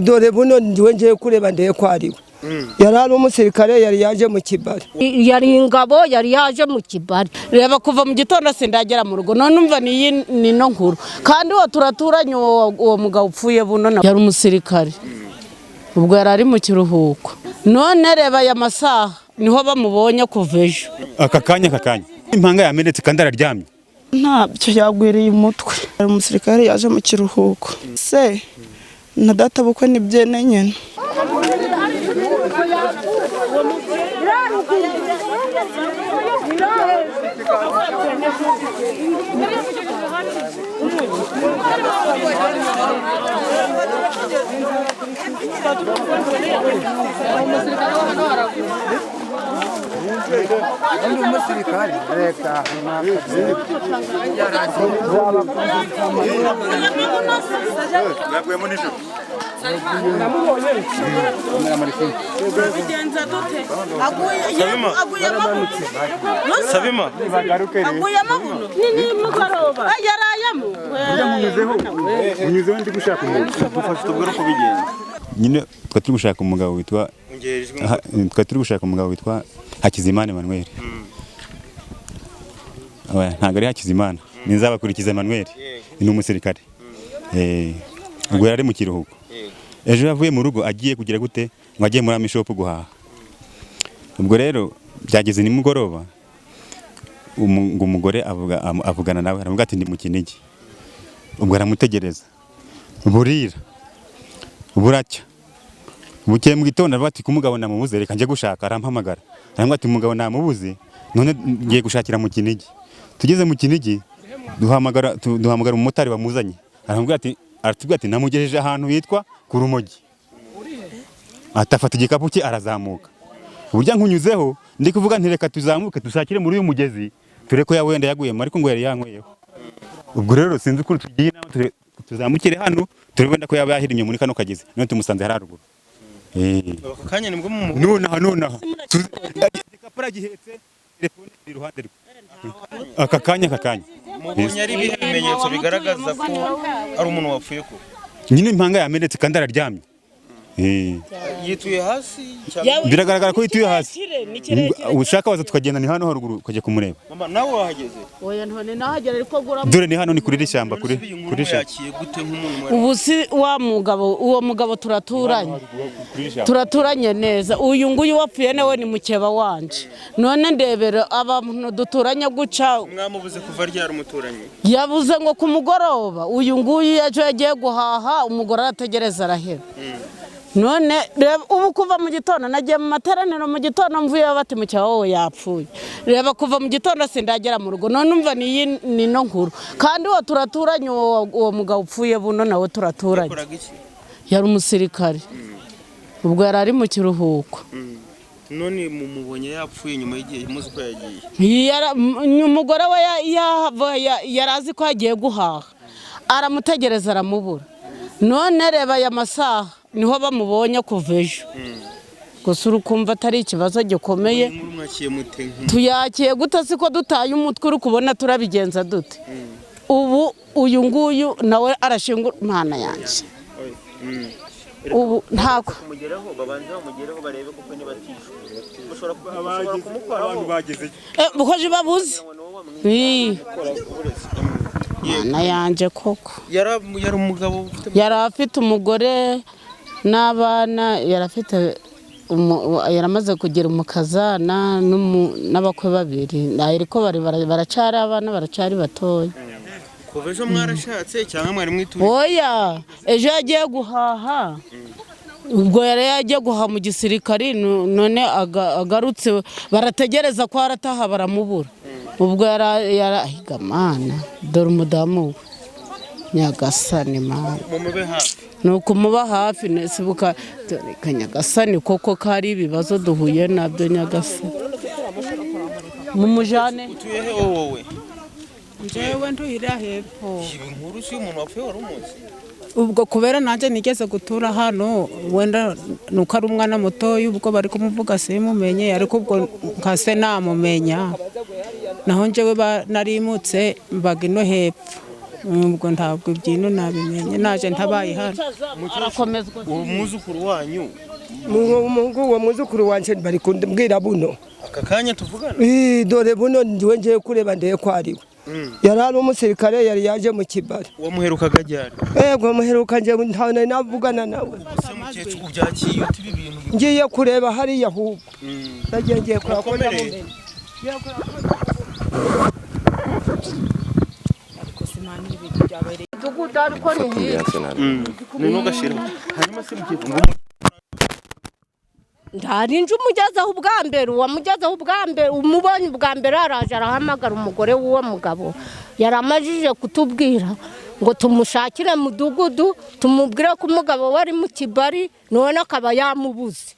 dore buno ndiwe ngiye kureba ndeye ko ariwe yari ari umusirikare yari yaje mu kibari yari ingabo yari yaje mu kibari reba kuva mu gitondo sindagera mu rugo none umva ni no nkuru kandi uwo turaturanye uwo mugabo upfuye buno yari umusirikare ubwo yari ari mu kiruhuko none reba aya masaha niho bamubonye kuva ejo aka kanya impanga yamenetse kandi araryamye ntabyo yagwiriye umutwe ari umusirikare yaje mu kiruhuko se na data bukwe nibyene nyene Sabima nyine twaturi gushaka umugabo witwa Hakizimana Emmanuel. Ntago ari Hakizimana nizabakurikiza Emmanuel ni umusirikare ubwo yari mu kiruhuko ejo yavuye mu rugo agiye kugira gute ngo agiye muri amishop guhaha ubwo rero byageze ni mugoroba umugore avugana nawe aravuga ati ndi mu Kinigi ubwo aramutegereza burira buracya bukeye mu gitondo bati kumugabo namubuze reka nje gushaka arampamagara aravuga ati umugabo namubuze none ngiye gushakira mu Kinigi tugeze mu Kinigi duhamagara umumotari bamuzanye aratubwira ati namugejeje ahantu hitwa ku Rumogi atafata igikapu cye arazamuka uburyo nkunyuzeho ndi kuvuga nti reka tuzamuke dusakire muri uyu mugezi tureko ya wenda yaguyemo ariko ngo yari yankweyeho ubwo rero sinzi uko tugiye nawe tuzamukire hano turibenda ko yaba yahirimye muri kano kagezi none tumusanze hararuguru kanya nibwo mu nonaha igikapu gihetse telefone iri iruhande rwe aka kanya mubonye ari ibihe bimenyetso bigaragaza ko ari umuntu wapfuye ko nyine impanga yamenetse kandi araryamye yituye hasi biragaragara ko yituye hasi ushaka waza tukagenda ni hano haruguru kujya kumureba mama nawe wahageze oya ntone nahagera ariko gura dore ni hano ni kuri rishyamba kuri yakiye gute nk'umuntu ubu si wa mugabo uwo mugabo turaturanye neza uyu nguyu wapfuye nawe ni mukeba wanje none ndebera abantu duturanye guca mwamubuze kuva ryari umuturanye yabuze ngo ku mugoroba uyu nguyu yaje yagiye guhaha umugore arategereza araheba none reba ubu kuva mu gitondo nagiye mu materaniro mu gitondo mvuye bati mu cyawo yapfuye reba kuva mu gitondo sindagera mu rugo none umva ni no nkuru kandi uwo turaturanye uwo mugabo upfuye buno nawe turaturanye yari umusirikare ubwo yari ari mu kiruhuko none mumubonye yapfuye nyuma y'igihe muzi ko yagiye umugore we yari azi ko yagiye guhaha aramutegereza aramubura none reba aya masaha niho bamubonye kuva ejo gusa urukumva atari ikibazo gikomeye tuyakiye gute siko dutaye umutwe uri kubona turabigenza dute ubu uyu nguyu nawe arashingura imana yanjye ubu ntako bukoje babuze imana yanjye koko yari umugabo yari afite umugore n'abana yaramaze kugira umukazana n'abakwe babiri ariko baracari abana baracari batoya kuva ejo mwarashatse cyangwa mwari mwituye oya ejo yagiye guhaha ubwo yari yagiye guhaha mu gisirikari none agarutse barategereza ko arataha baramubura ubwo yarahiga mana dore umudamu Nyagasani mana mumube hafi nuko muba hafi nesibuka dore Nyagasani koko kari ibibazo duhuye nabyo Nyagasani mumujane utuye he wowe jewe nduhira hepfo inkuru si umuntu wapfuye wari umuzi ubwo kubera nanjye nigeze gutura hano wenda nuko ari umwana muto ubwo bari kumuvuga simumenye ariko ubwo nkase namumenya naho njyewe narimutse mbaga ino hepfo ubwo ntabwo ibyino nabimenye naje ntabaye hano. arakomezwa. uwo mwuzukuru wanyu uwo mwuzukuru wanje bari kumbwira buno aka kanya tuvugana dore buno ndiwe ngiye kureba ndeye ko ariwe yari ari umusirikare yari yaje mu kibari wamuherukaga ryari yego muheruka nje ntawe navugana nawe ese mukecuru byakiye uti ibi bintu ngiye kureba hariya ahubwo ngiye kurakora mumenye hanyuma se mukecuru ndarinje umugezeho ubwa mbere uwamugezeho ubwa mbere umubonye ubwa mbere araje arahamagara umugore w'uwo mugabo yaramajije kutubwira ngo tumushakire mudugudu tumubwire ko umugabo wari mu kibari none akaba yamubuze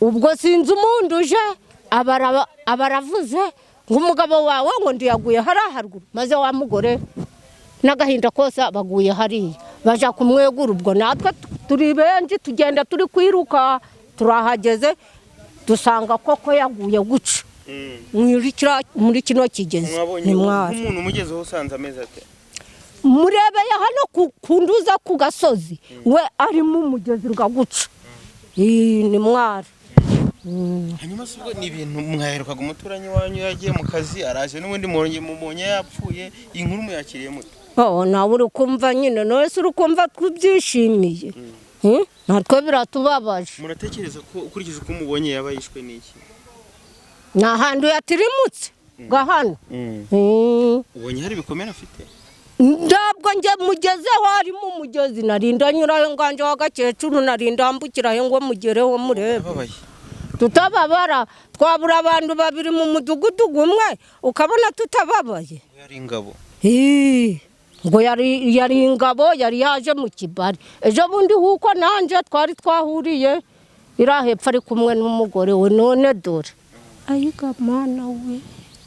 ubwo sinzi umuntu uje abaravuze ngo umugabo wawe ngo ndiyaguye hariya haruguru maze wa mugore n'agahinda kose baguye hariya baja kumwegura ubwo natwe turi benshi tugenda turi kwiruka turahageze dusanga koko yaguye guca muri kino kigezi ni mwara umuntu umugezeho usanze ameze ate murebeye hano kunduza ku gasozi we arimo umugezi ngaguca ni mwara hanyuma se ubwo ni ibintu mwaherukaga umuturanyi wanyu yagiye mu kazi araje n'ubundi mubonye yapfuye iyi nkuru muyakiriye mute nawe uri kumva nyine none se uri kumva tubyishimiye natwe biratubabaje muratekereza ko ukurikije uko umubonye yaba yishwe n'iki ni ahantu yatirimutse gahano ubonye hari ibikomere afite ntabwo njye mugezeho harimo umugezi narinda nyurayo nganje w'agakecuru narinda ambukirayo ngo mugereho murebe tutababara twabura abantu babiri mu mudugudu umwe ukabona tutababaye yari ingabo ngo yari ingabo yari yaje mu kibari ejo bundi huko nanje twari twahuriye irahepfa ari kumwe n'umugore we none dore ayiga mana we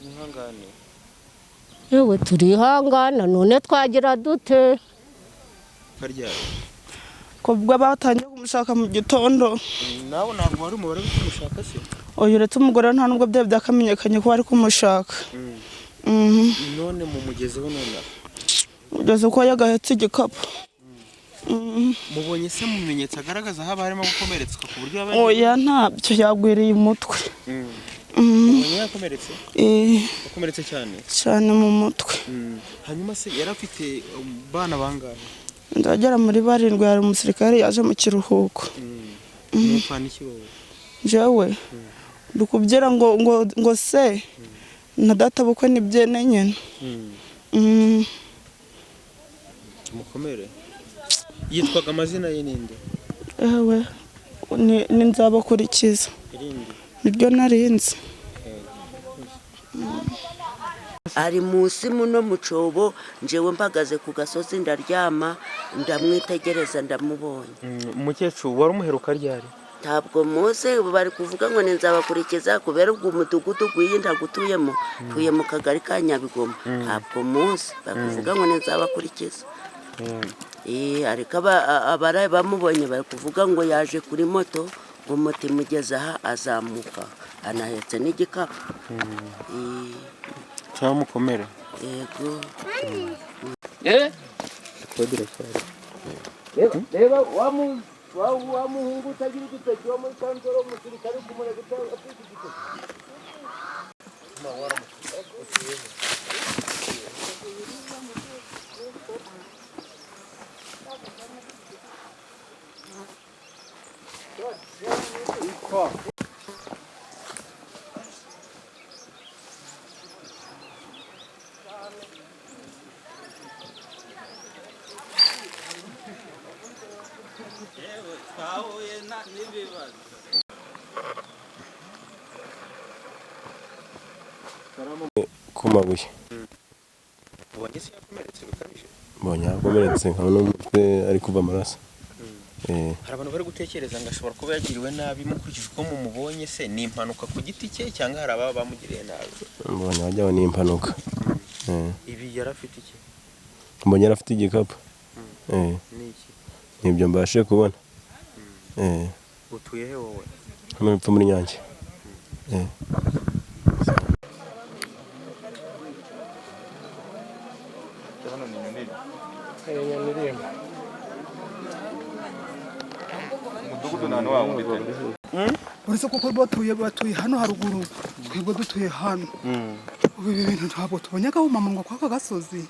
ihangane yewe turihangana none twagira dute karyari kubwo batangiye kumushaka mu gitondo nawe ntabwo wari umubare wo kumushaka se uyu uretse umugore nta nubwo byari byakamenyekanye ko bari kumushaka none mu mugezeho none ugeze ko yagahetse igikapu mubonye se mu bimenyetso agaragaza haba harimo gukomeretswa ku buryo oya ntabyo yagwiriye umutwe mubonye yakomeretse yakomeretse cyane mu mutwe hanyuma se yari afite bana bangahe ndagera muri barindwi hari umusirikare yaje mu kiruhuko umupfana iki wowe jewe ndikubyera ngo se na data bukwe nibyene nyene mukomere yitwaga amazina ye ninde ewe ni nzabakurikiza niryo narinzi ari munsi muno mucobo njewe mpagaze ku gasozi ndaryama ndamwitegereza ndamubonye umukecuru wari umuheruka ryari ntabwo muze bari kuvuga ngo nzabakurikiza kubera ubwo umudugudu gw'iyi ndagutuyemo tuye mu kagari ka Nyabigoma ntabwo muze bakuvuga ngo nzabakurikiza ariko abaraye bamubonye bari kuvuga ngo yaje kuri moto ngo moto imugeze aha azamuka anahetse n'igikapu cyangwa mukomere yego reba wa muhungu utagira igitoki wo muri kansoro umusirikare kumurega afite igitoki ku mabuye ubonye se yakomeretse bikabije mbonye yakomeretse nkaba n'umutwe ari kuva amaraso hari abantu bari gutekereza ngo ashobora kuba yagiriwe nabi mukurikije uko mumubonye se ni impanuka ku giti cye cyangwa hari ababa bamugiriye nabi mbonye wajyaho ni impanuka ibi yari afite iki mbonye yari afite igikapu n'iki nibyo mbashe kubona utuye he wowe hano hepfo muri Nyange hano ni umudugudu nta wawe ubitanye uretse kuko batuye hano haruguru twebwe dutuye hano ubu ibi bintu ntabwo tubonye agahumamunwa kw'aka gasozi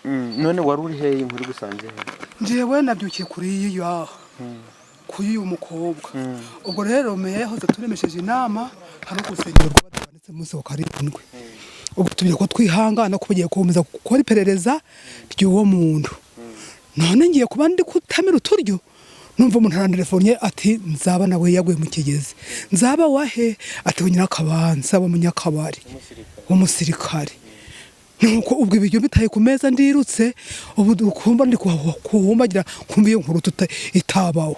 none wari uri hehe inkuru gusanze he njyewe nabyukiye kuri iyi yaha kuri uyu mukobwa ubwo rero meya yahoze turemesheje inama hano ku rusengero rw'abadivantiste munsi wa karindwi ubwo tugiye ko twihangana ko bagiye gukomeza gukora iperereza ry'uwo muntu none ngiye kuba ndi kutamira uturyo numva umuntu arantelefone ati nzaba nawe yaguye mu kigezi nzaba wahe ati Nyirakabanza wa Munyakabari w'umusirikare nuko ubwo ibiryo bitaye ku meza ndirutse ubu dukumva ndi kuhumbagira kumva iyo nkuru itabaho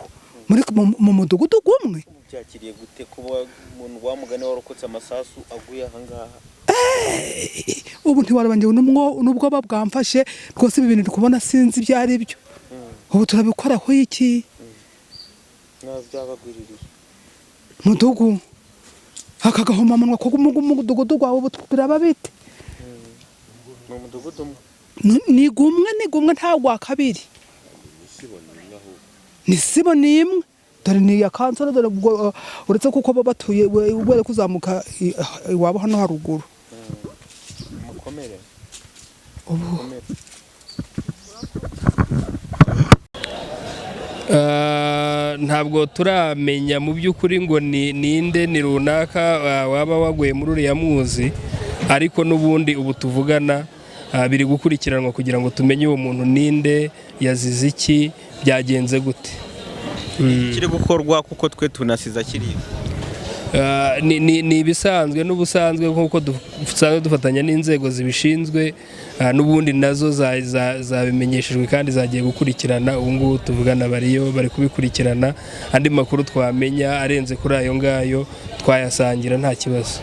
muri mu mudugudu gumwe byakiriye gute kuba umuntu wamugane warokotse amasasu aguye ahangaha ubu ntiwarabangiwe nubwo babwamfashe rwose ibi bintu kubona sinzi ibyo ari byo ubu turabikoraho iki byabagwiririye mudugu akagahomamunwa ko umudugudu gwawe biraba bite mu mudugudu ni gumwe nta gwa kabiri ni sibo nimwe dore ni ya kansoro dore uretse kuko batuye ubwo kuzamuka iwabo hano haruguru mukomere ntabwo turamenya mu by'ukuri ngo ninde ni runaka waba waguye muri uriya mwuzi ariko n'ubundi ubu tuvugana biri gukurikiranwa kugira ngo tumenye uwo muntu ninde yazize iki byagenze gute kiri gukorwa kuko twe tunasiza kiri ni ibisanzwe n'ubusanzwe nk'uko dusanzwe dufatanya n'inzego zibishinzwe n'ubundi nazo zabimenyeshejwe kandi zagiye gukurikirana ubu ngubu tuvugana bari kubikurikirana andi makuru twamenya arenze kuri ayo ngayo twayasangira nta kibazo.